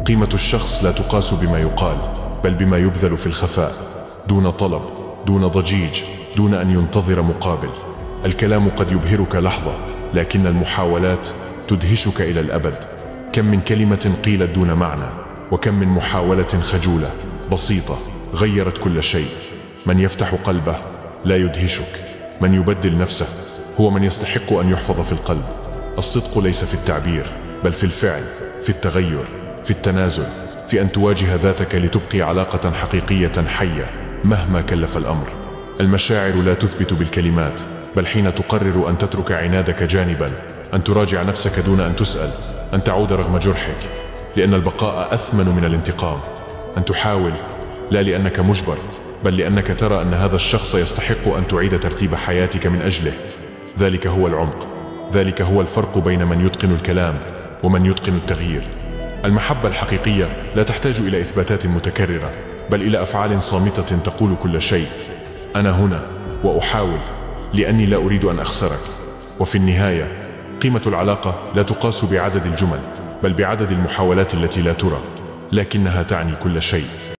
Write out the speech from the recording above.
قيمة الشخص لا تقاس بما يقال، بل بما يبذل في الخفاء، دون طلب، دون ضجيج، دون أن ينتظر مقابل. الكلام قد يبهرك لحظة، لكن المحاولات تدهشك إلى الأبد. كم من كلمة قيلت دون معنى، وكم من محاولة خجولة بسيطة غيرت كل شيء. من يفتح قلبه لا يدهشك، من يبدل نفسه هو من يستحق أن يحفظ في القلب. الصدق ليس في التعبير، بل في الفعل، في التغير، في التنازل، في أن تواجه ذاتك لتبقي علاقة حقيقية حية مهما كلف الأمر. المشاعر لا تثبت بالكلمات، بل حين تقرر أن تترك عنادك جانبا، أن تراجع نفسك دون أن تسأل، أن تعود رغم جرحك، لأن البقاء أثمن من الانتقام. أن تحاول لا لأنك مجبر، بل لأنك ترى أن هذا الشخص يستحق أن تعيد ترتيب حياتك من أجله. ذلك هو العمق، ذلك هو الفرق بين من يتقن الكلام ومن يتقن التغيير. المحبة الحقيقية لا تحتاج إلى إثباتات متكررة، بل إلى أفعال صامتة تقول كل شيء: أنا هنا وأحاول، لأني لا أريد أن أخسرك. وفي النهاية، قيمة العلاقة لا تقاس بعدد الجمل، بل بعدد المحاولات التي لا ترى، لكنها تعني كل شيء.